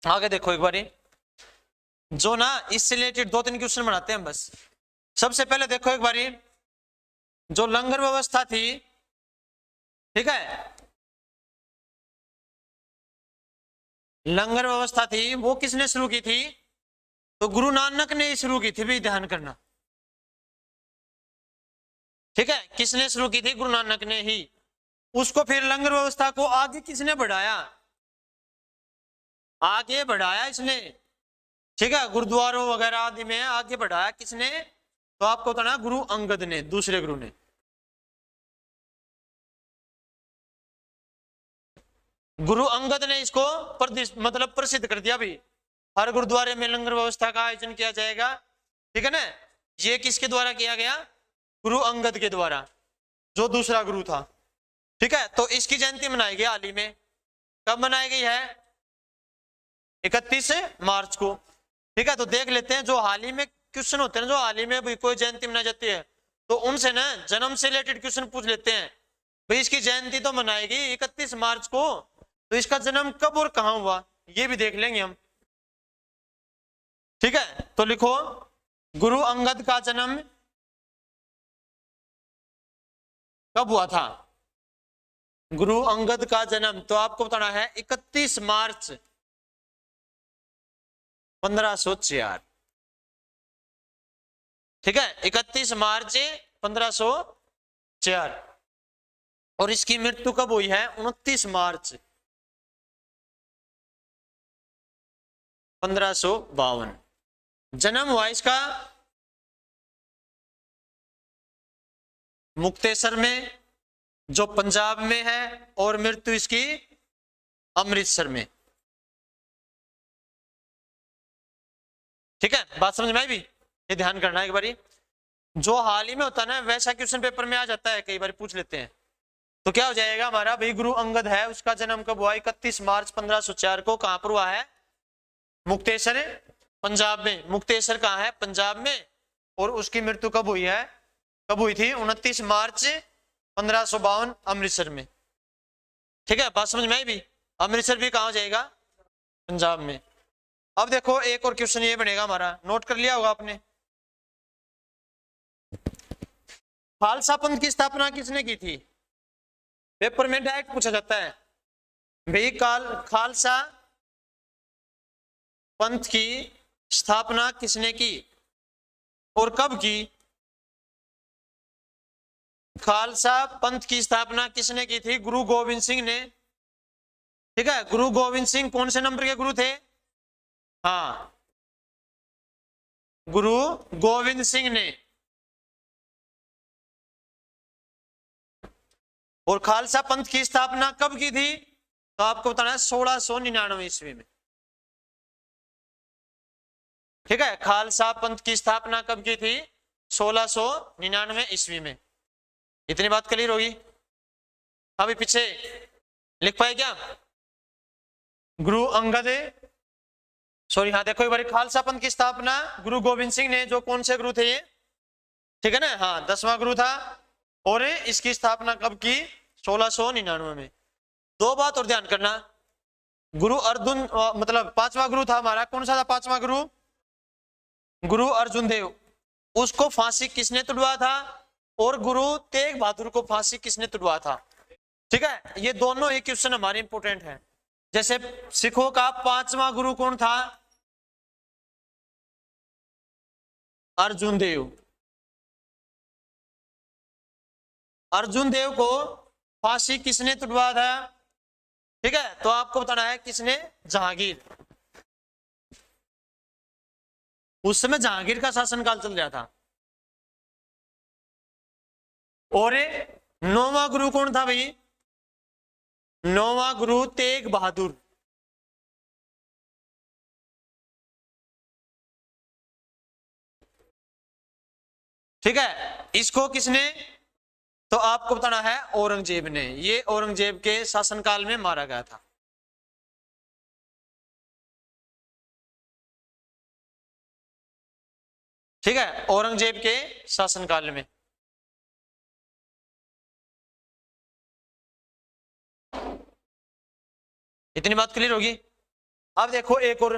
आगे देखो एक बारी, जो ना इससे रिलेटेड 2-3 क्वेश्चन बनाते हैं बस। सबसे पहले देखो एक बारी, जो लंगर व्यवस्था थी, ठीक है, लंगर व्यवस्था थी वो किसने शुरू की थी? तो गुरु नानक ने शुरू की थी भी, ध्यान करना। ठीक है, किसने शुरू की थी? गुरु नानक ने ही। उसको फिर लंगर व्यवस्था को आगे किसने बढ़ाया? आगे बढ़ाया इसने। ठीक है, गुरुद्वारों वगैरह आदि में आगे बढ़ाया किसने? तो आपको बताना, गुरु अंगद ने, दूसरे गुरु ने। गुरु अंगद ने इसको मतलब प्रसिद्ध कर दिया भी, हर गुरुद्वारे में लंगर व्यवस्था का आयोजन किया जाएगा। ठीक है ना, ये किसके द्वारा किया गया? गुरु अंगद के द्वारा, जो दूसरा गुरु था। ठीक है, तो इसकी जयंती मनाई गई हाल ही में। कब मनाई गई है? 31 मार्च को। ठीक है, तो देख लेते हैं, जो हाल ही में क्वेश्चन होते हैं, जो हाल ही में भी कोई जयंती मनाई जाती है, तो उनसे ना जन्म से रिलेटेड क्वेश्चन पूछ लेते हैं। भाई इसकी जयंती तो मनाएगी 31 मार्च को, तो इसका जन्म कब और कहां हुआ, ये भी देख लेंगे हम। ठीक है, तो लिखो, गुरु अंगद का जन्म कब हुआ था? गुरु अंगद का जन्म तो आपको बताना है 31 मार्च 1504। ठीक है, 31 मार्च 1504। और इसकी मृत्यु कब हुई है? 29 मार्च 1552। जन्म हुआ इसका मुक्तेश्वर में, जो पंजाब में है, और मृत्यु इसकी अमृतसर में। ठीक है, बात समझ में आई भी? ये ध्यान करना है एक बारी। जो हाल ही में होता है ना वैसा क्वेश्चन पेपर में आ जाता है, कई बार पूछ लेते हैं। तो क्या हो जाएगा हमारा भाई, गुरु अंगद है, उसका जन्म कब हुआ? 31 मार्च 1504 को। कहां पर हुआ है? मुक्तेश्वर, पंजाब में। मुक्तेश्वर कहां है? पंजाब में। और उसकी मृत्यु कब हुई है? कब हुई थी? 29 मार्च 1552 अमृतसर में। ठीक है, बात समझ में आई भी? अमृतसर भी कहां हो जाएगा? पंजाब में। अब देखो एक और क्वेश्चन ये बनेगा हमारा, नोट कर लिया होगा आपने। खालसा पंथ की स्थापना किसने की थी? पेपर में डायरेक्ट पूछा जाता है भाई, खालसा पंथ की स्थापना किसने की और कब की? खालसा पंथ की स्थापना किसने की थी? गुरु गोविंद सिंह ने। ठीक है, गुरु गोविंद सिंह कौन से नंबर के गुरु थे? हाँ, गुरु गोविंद सिंह ने। और खालसा पंथ की स्थापना कब की थी? तो आपको बताना है 1699 ईस्वी में। ठीक है, खालसा पंथ की स्थापना कब की थी? 1699 ईस्वी में। इतनी बात क्लियर होगी? अभी पीछे लिख पाए क्या? गुरु अंगद, सॉरी, हाँ देखो एक बार, खालसा पंथ की स्थापना गुरु गोविंद सिंह ने, जो कौन से गुरु थे ये? ठीक है ना, हाँ 10वां गुरु था। और इसकी स्थापना कब की? 1699 में। दो बात और ध्यान करना, गुरु अर्जुन, मतलब 5वां गुरु था हमारा, कौन सा था 5वां गुरु? गुरु अर्जुन देव। उसको फांसी किसने तुड़वा था? और गुरु तेग बहादुर को फांसी किसने तुड़वा था? ठीक है, ये दोनों ही क्वेश्चन हमारे इंपोर्टेंट हैं। जैसे सिखों का 5वां गुरु कौन था? अर्जुन देव। अर्जुन देव को फांसी किसने तुड़वा था? ठीक है, तो आपको बताना है किसने? जहांगीर। उस समय जहांगीर का शासनकाल चल रहा था। और 9वां गुरु कौन था भाई? 9वां गुरु तेग बहादुर। ठीक है, इसको किसने? तो आपको बताना है औरंगजेब ने। ये औरंगजेब के शासनकाल में मारा गया था। ठीक है, औरंगजेब के शासनकाल में। इतनी बात क्लियर होगी? अब देखो एक और,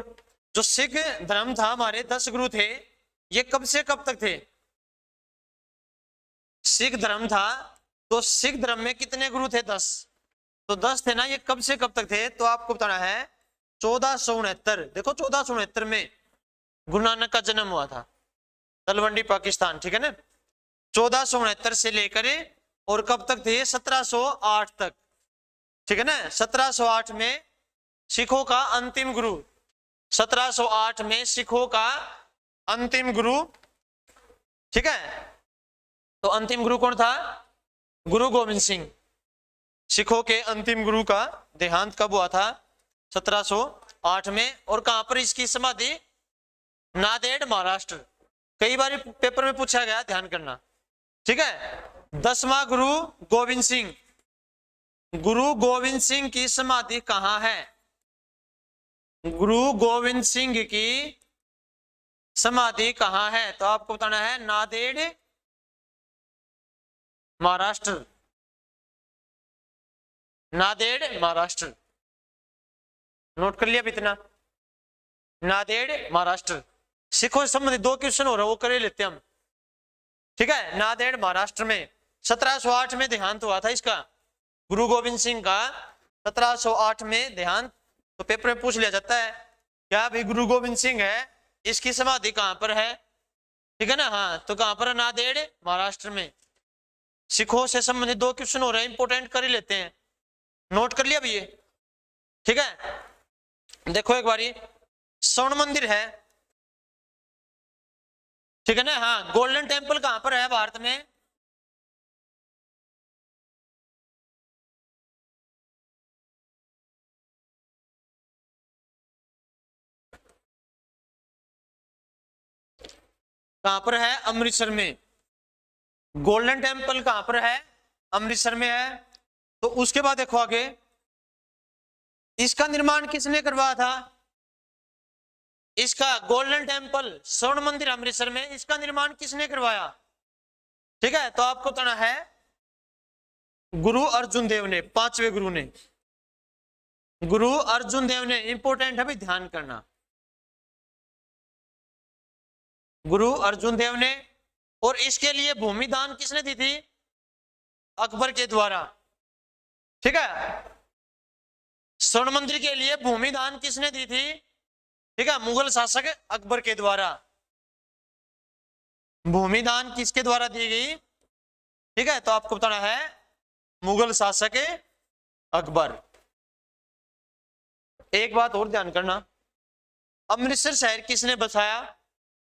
जो सिख धर्म था, हमारे 10 गुरु थे, ये कब से कब तक थे? सिख धर्म था, तो सिख धर्म में कितने गुरु थे? 10। तो 10 थे ना, ये कब से कब तक थे? तो आपको बताना है 1469। देखो 1469 में गुरु नानक का जन्म हुआ था, तलवंडी पाकिस्तान। ठीक है ना, 1469 से लेकर और कब तक थे? 1708 तक। ठीक है ना, 1708 में सिखों का अंतिम गुरु, 1708 में सिखों का अंतिम गुरु। ठीक है, तो अंतिम गुरु कौन था? गुरु गोविंद सिंह। सिखों के अंतिम गुरु का देहांत कब हुआ था? 1708 में। और कहां पर इसकी समाधि? नांदेड़, महाराष्ट्र। कई बार पेपर में पूछा गया, ध्यान करना। ठीक है, 10वां गुरु गोविंद सिंह, गुरु गोविंद सिंह की समाधि कहां है? गुरु गोविंद सिंह की समाधि कहां है? तो आपको बताना है नांदेड़, महाराष्ट्र। नांदेड़, महाराष्ट्र। नोट कर लिया इतना? नांदेड़, महाराष्ट्र। सिखों से संबंधित 2 क्वेश्चन हो रहा है, वो कर लेते हैं हम। ठीक है, नांदेड़, महाराष्ट्र में 1708 में देहांत हुआ था इसका, गुरु गोविंद सिंह का 1708 में देहांत। तो पेपर में पूछ लिया जाता है क्या भाई, गुरु गोविंद सिंह है, इसकी समाधि कहां पर है? ठीक है ना, हाँ, तो कहां पर? नांदेड़, महाराष्ट्र में। सिखों से संबंधित 2 क्वेश्चन हो रहे हैं, इंपोर्टेंट कर ही लेते हैं। नोट कर लिया भैया? ठीक है, देखो एक बारी, स्वर्ण मंदिर है, ठीक है ना। हाँ, गोल्डन टेम्पल कहां पर है भारत में? कहां पर है? अमृतसर में। गोल्डन टेम्पल कहां पर है? अमृतसर में है। तो उसके बाद देखो आगे, इसका निर्माण किसने करवाया था? इसका गोल्डन टेम्पल, स्वर्ण मंदिर अमृतसर में, इसका निर्माण किसने करवाया? ठीक है, तो आपको बताना है गुरु अर्जुन देव ने, 5वें गुरु ने, गुरु अर्जुन देव ने। इंपोर्टेंट है भाई, ध्यान करना, गुरु अर्जुन देव ने। और इसके लिए भूमि दान किसने दी थी? अकबर के द्वारा। ठीक है, स्वर्ण मंदिर के लिए भूमि दान किसने दी थी? ठीक है, मुगल शासक अकबर के द्वारा। भूमि दान किसके द्वारा दी गई? ठीक है, तो आपको बताना है मुगल शासक अकबर। एक बात और ध्यान करना, अमृतसर शहर किसने बसाया?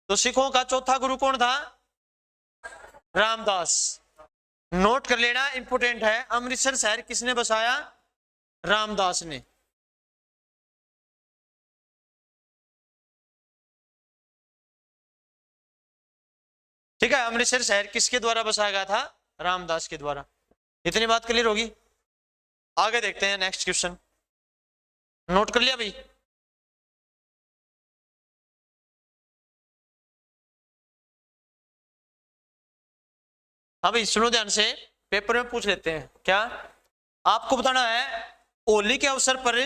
तो सिखों का चौथा गुरु कौन था? रामदास। नोट कर लेना, इंपोर्टेंट है। अमृतसर शहर किसने बसाया? रामदास ने। ठीक है, अमृतसर शहर किसके द्वारा बसाया गया था? रामदास के द्वारा। इतनी बात क्लियर होगी? आगे देखते हैं नेक्स्ट क्वेश्चन। नोट कर लिया भाई? हाँ भाई, सुनो ध्यान से, पेपर में पूछ लेते हैं। क्या आपको बताना है, होली के अवसर पर,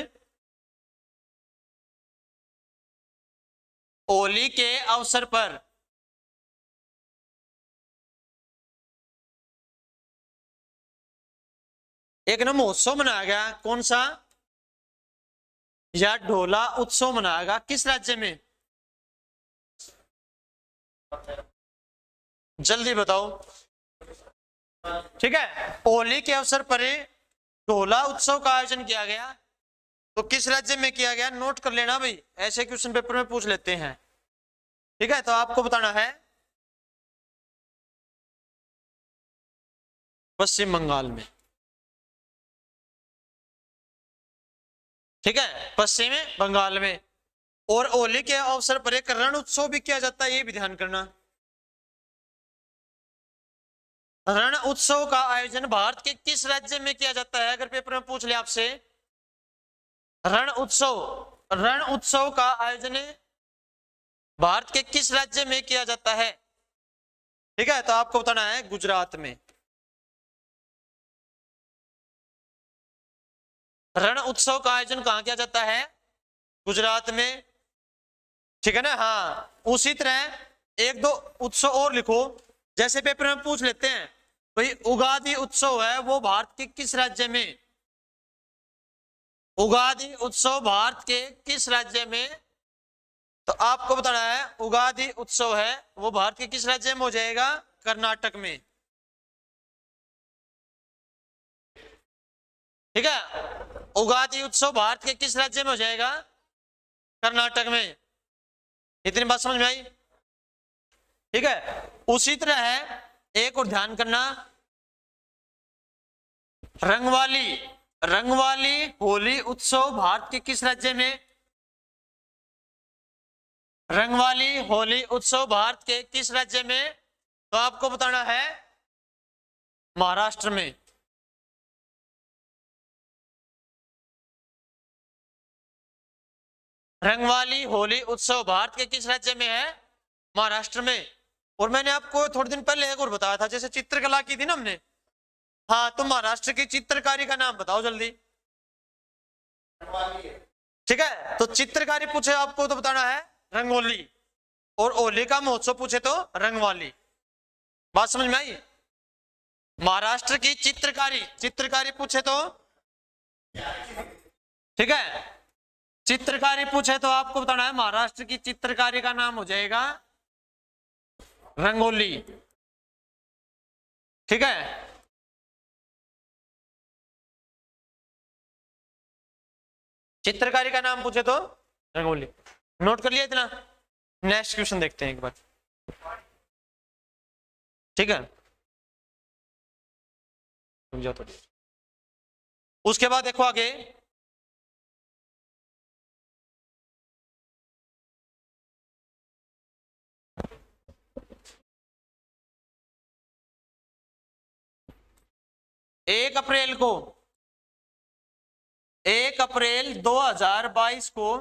होली के अवसर पर एक ना महोत्सव मनाया गया, कौन सा? या ढोला उत्सव मनाया गया, किस राज्य में? जल्दी बताओ। ठीक है, होली के अवसर पर ढोला उत्सव का आयोजन किया गया, तो किस राज्य में किया गया? नोट कर लेना भाई, ऐसे क्वेश्चन पेपर में पूछ लेते हैं। ठीक है, तो आपको बताना है पश्चिम बंगाल में। ठीक है, पश्चिम बंगाल में। और होली के अवसर पर एक रण उत्सव भी किया जाता है, ये भी ध्यान करना। रण उत्सव का आयोजन भारत के किस राज्य में किया जाता है? अगर पेपर में पूछ ले आपसे, रण उत्सव का आयोजन भारत के किस राज्य में किया जाता है? ठीक है, तो आपको बताना है गुजरात में। रण उत्सव का आयोजन कहां किया जाता है? गुजरात में। ठीक है ना। हाँ, उसी तरह एक दो उत्सव और लिखो, जैसे पेपर में पूछ लेते हैं भाई, उगादि उत्सव है वो भारत के किस राज्य में? उगादि उत्सव भारत के किस राज्य में? तो आपको बताना है उगादि उत्सव है वो भारत के किस राज्य में हो जाएगा? कर्नाटक में। ठीक है, उगादि उत्सव भारत के किस राज्य में हो जाएगा? कर्नाटक में। इतनी बात समझ में आई? ठीक है, उसी तरह है, एक और ध्यान करना, रंगवाली होली उत्सव भारत के किस राज्य में? रंगवाली होली उत्सव भारत के किस राज्य में? तो आपको बताना है महाराष्ट्र में। रंगवाली होली उत्सव भारत के किस राज्य में है? महाराष्ट्र में। और मैंने आपको थोड़े दिन पहले एक और बताया था, जैसे चित्रकला की थी ना हमने। हाँ, तो महाराष्ट्र की चित्रकारी का नाम बताओ जल्दी। ठीक है, तो चित्रकारी पूछे आपको तो बताना है रंगोली, और होली का महोत्सव पूछे तो रंगवाली। बात समझ में आई? महाराष्ट्र की चित्रकारी पूछे तो, ठीक है, चित्रकारी पूछे तो आपको बताना है महाराष्ट्र की चित्रकारी का नाम हो जाएगा रंगोली। ठीक है, चित्रकारी का नाम पूछे तो रंगोली। नोट कर लिया इतना। नेक्स्ट क्वेश्चन देखते हैं एक बार, ठीक है। समझो तो उसके बाद देखो आगे, एक अप्रैल 2022 को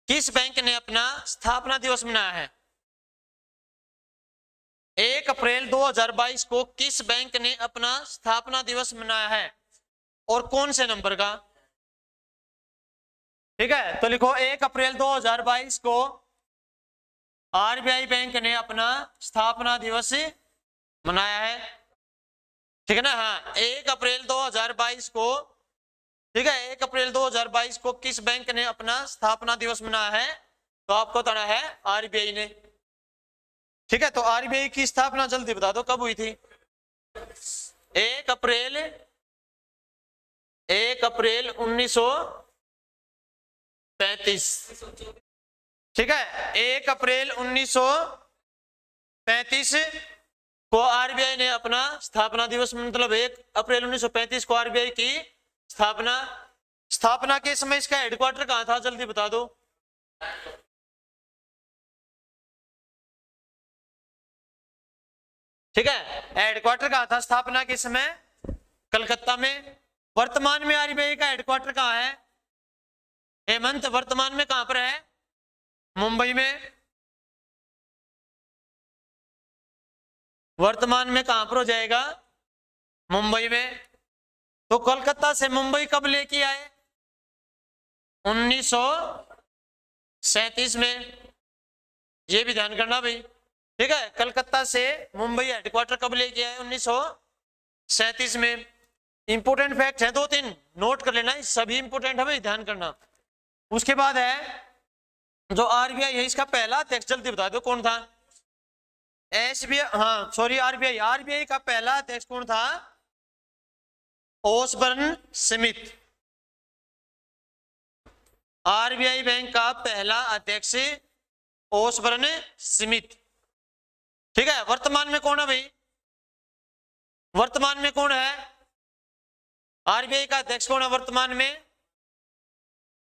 किस बैंक ने अपना स्थापना दिवस मनाया है? 1 अप्रैल 2022 को किस बैंक ने अपना स्थापना दिवस मनाया है और कौन से नंबर का? ठीक है, तो लिखो 1 अप्रैल 2022 को आरबीआई बैंक ने अपना स्थापना दिवस मनाया है, ठीक है ना। हाँ, 1 अप्रैल 2022 को, ठीक है, 1 अप्रैल 2022 को किस बैंक ने अपना स्थापना दिवस मनाया है? तो आपको बताना है आरबीआई ने, ठीक है। तो आरबीआई की स्थापना जल्दी बता दो कब हुई थी? 1 अप्रैल 1935, ठीक है। 1 अप्रैल 1935 को आरबीआई ने अपना स्थापना दिवस, मतलब 1 अप्रैल 1935 को आरबीआई की स्थापना के समय इसका हेडक्वार्टर कहां था? जल्दी बता दो। ठीक है, हेडक्वार्टर कहां था स्थापना के समय? कलकत्ता में। वर्तमान में आरबीआई का हेडक्वार्टर कहां है? हेमंत, वर्तमान में कहां पर है? मुंबई में। वर्तमान में कहां पर हो जाएगा? मुंबई में। तो कोलकाता से मुंबई कब लेके आए? 1937 में। ये भी ध्यान करना भाई, ठीक है। कलकत्ता से मुंबई हेडक्वार्टर कब लेके आए? 1937 में। इंपोर्टेंट फैक्ट है 2-3, नोट कर लेना, सभी इंपोर्टेंट है भाई, ध्यान करना। उसके बाद है जो आरबीआई है, इसका पहला अध्यक्ष जल्दी बता दो कौन था? एसबीआई, हाँ सॉरी, आरबीआई का पहला अध्यक्ष कौन था? ओसबर्न स्मिथ। आरबीआई बैंक का पहला अध्यक्ष ओसबर्न स्मिथ, ठीक है। वर्तमान में कौन है भाई? वर्तमान में कौन है? आरबीआई का अध्यक्ष कौन है वर्तमान में?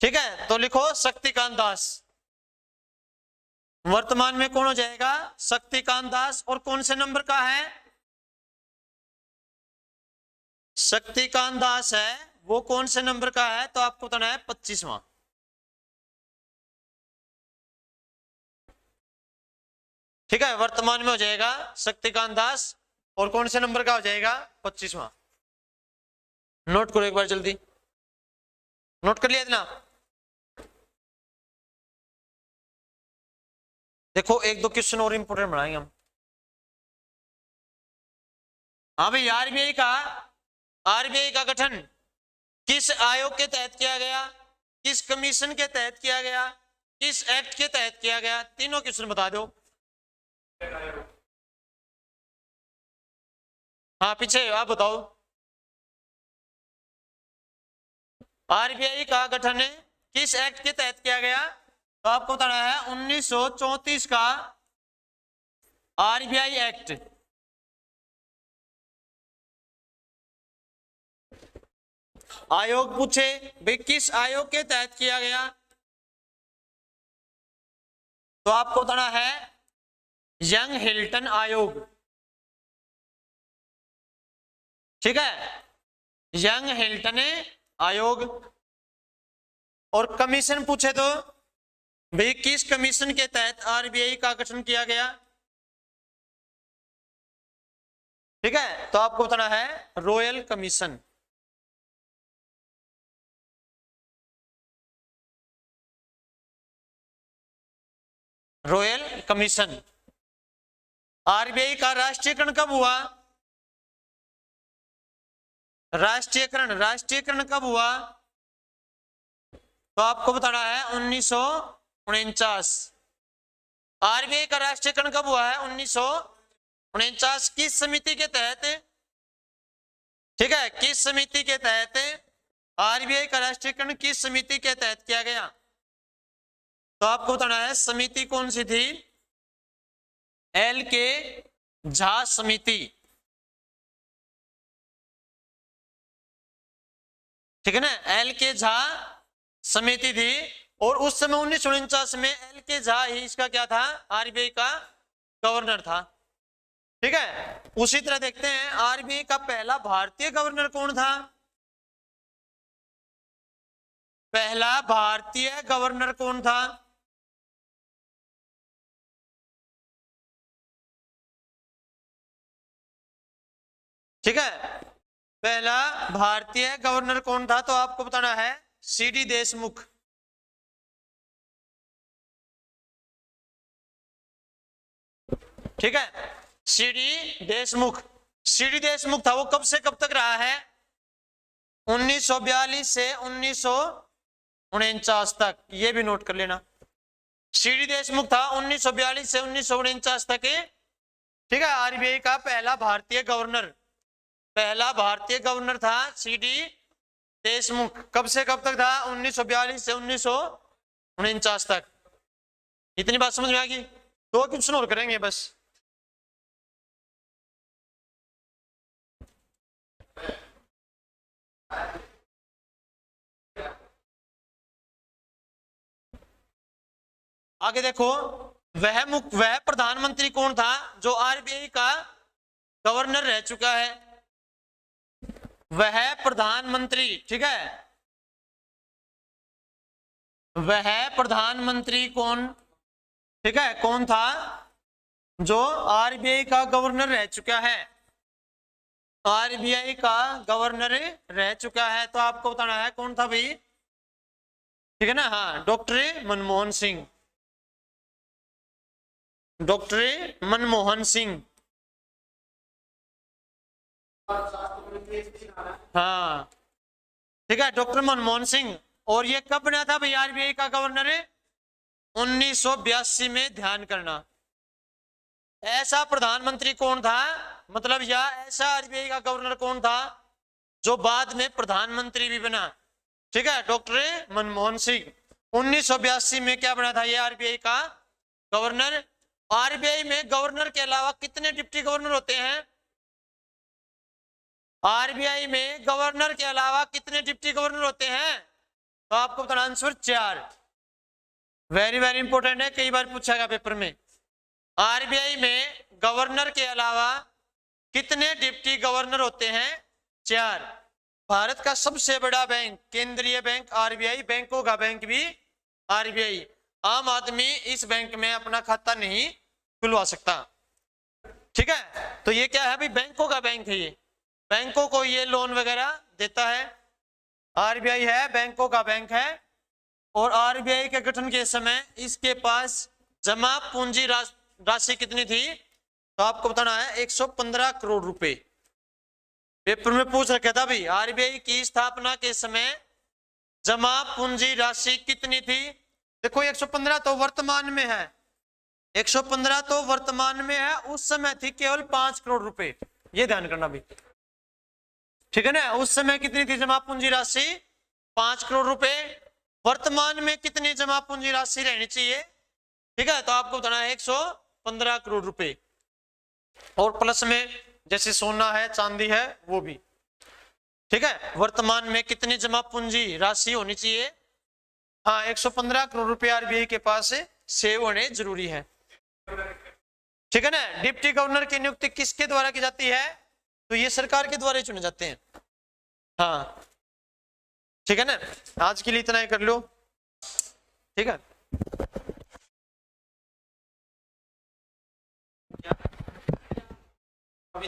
ठीक है, तो लिखो शक्तिकांत दास। वर्तमान में कौन हो जाएगा? शक्तिकांत दास। और कौन से नंबर का है? शक्तिकांत दास है, वो कौन से नंबर का है? तो आपको बताना है 25वां। ठीक है, वर्तमान में हो जाएगा शक्तिकांत दास, और कौन से नंबर का हो जाएगा? 25वां। नोट करो एक बार जल्दी, नोट कर लिया इतना। देखो 1-2 क्वेश्चन और इंपोर्टेंट बनाएंगे हम। हाँ भाई, आरबीआई का गठन किस आयोग के तहत किया गया? किस कमीशन के तहत किया गया? किस एक्ट के तहत किया गया? तीनों क्वेश्चन बता दो। हाँ पीछे आप बताओ। आरबीआई का गठन किस एक्ट के तहत किया गया? तो आपको बताना है 1934 का आरबीआई एक्ट। आयोग पूछे भाई किस आयोग के तहत किया गया? तो आपको बताना है यंग हिल्टन आयोग, ठीक है, यंग हिल्टन आयोग। और कमीशन पूछे तो भाई किस कमीशन के तहत आरबीआई का गठन किया गया? ठीक है, तो आपको बताना है royal commission. Royal commission. RBI का राष्ट्रीयकरण कब हुआ? राष्ट्रीयकरण कब हुआ? तो आपको बताना है 1949। आरबीआई का राष्ट्रीयकरण कब हुआ है? 1949। किस समिति के तहत? ठीक है, किस समिति के तहत? आरबीआई का राष्ट्रीयकरण किस समिति के तहत किया गया? तो आपको बताना है समिति कौन सी थी, एल के झा समिति, ठीक है ना, एल के झा समिति थी। और उस समय 1949 में एल के झा ही इसका क्या था, आरबीआई का गवर्नर था, ठीक है। उसी तरह देखते हैं आरबीआई का पहला भारतीय गवर्नर कौन था? पहला भारतीय गवर्नर कौन था? ठीक है, पहला भारतीय गवर्नर कौन था? तो आपको बताना है सीडी देशमुख, ठीक है, सीडी देशमुख। सीडी देशमुख था, वो कब से कब तक रहा है? 1942 से 1949 तक, ये भी नोट कर लेना। सीडी देशमुख था 1942 से 1949 तक, ठीक है, आरबीआई का पहला भारतीय गवर्नर, पहला भारतीय गवर्नर था सीडी देशमुख। कब से कब तक था? 1942 से 1949 तक। इतनी बात समझ में आ गई? दो क्वेश्चन और करेंगे बस। आगे देखो, वह प्रधानमंत्री कौन था जो आरबीआई का गवर्नर रह चुका है? वह प्रधानमंत्री, ठीक है, वह प्रधानमंत्री कौन, ठीक है, कौन था जो आरबीआई का गवर्नर रह चुका है? आरबीआई का गवर्नर रह चुका है, तो आपको बताना है कौन था भाई, ठीक है ना, हाँ, डॉक्टर मनमोहन सिंह, डॉक्टर मनमोहन सिंह, हाँ, ठीक है, डॉक्टर मनमोहन सिंह। और ये कब बना था भाई आरबीआई का गवर्नर? 1982 में। ध्यान करना, ऐसा प्रधानमंत्री कौन था, मतलब या ऐसा आरबीआई का गवर्नर कौन था जो बाद में प्रधानमंत्री भी बना? ठीक है, डॉक्टर मनमोहन सिंह। 1982 में क्या बना था ये आरबीआई का गवर्नर। आरबीआई में गवर्नर के अलावा कितने डिप्टी गवर्नर होते हैं? आरबीआई में गवर्नर के अलावा कितने डिप्टी गवर्नर होते हैं? तो आपको बताना आंसर 4। वेरी वेरी इंपॉर्टेंट है, कई बार पूछा गया पेपर में। आरबीआई में गवर्नर के अलावा कितने डिप्टी गवर्नर होते हैं? 4। भारत का सबसे बड़ा बैंक, केंद्रीय बैंक आरबीआई, बैंकों का बैंक भी आरबीआई। आम आदमी इस बैंक में अपना खाता नहीं खुलवा सकता, ठीक है। तो ये क्या है भाई, बैंकों का बैंक है, ये बैंकों को ये लोन वगैरह देता है। आरबीआई है, बैंकों का बैंक है। और आरबीआई के गठन के समय इसके पास जमा पूंजी राशि कितनी थी? तो आपको बताना है 115 करोड़ रुपए। पेपर में पूछ रखा था भाई आरबीआई की स्थापना के समय जमा पूंजी राशि कितनी थी? देखो 115 तो वर्तमान में है, 115 तो वर्तमान में है, उस समय थी केवल 5 करोड़ रुपए, ये ध्यान करना भी, ठीक है ना। उस समय कितनी थी जमा पूंजी राशि? 5 करोड़ रुपए। वर्तमान में कितनी जमा पूंजी राशि रहनी चाहिए? ठीक है, तो आपको बताना है 115 करोड़ रुपए। और प्लस में जैसे सोना है, चांदी है, वो भी, ठीक है। वर्तमान में कितनी जमा पूंजी राशि होनी चाहिए? हाँ, 115 करोड़ रुपए आरबीआई के पास सेव होने जरूरी है, ठीक है ना। डिप्टी गवर्नर की नियुक्ति किसके द्वारा की जाती है? तो ये सरकार के द्वारा ही चुने जाते हैं, हाँ, ठीक है ना। आज के लिए इतना ही कर लो, ठीक है। अभी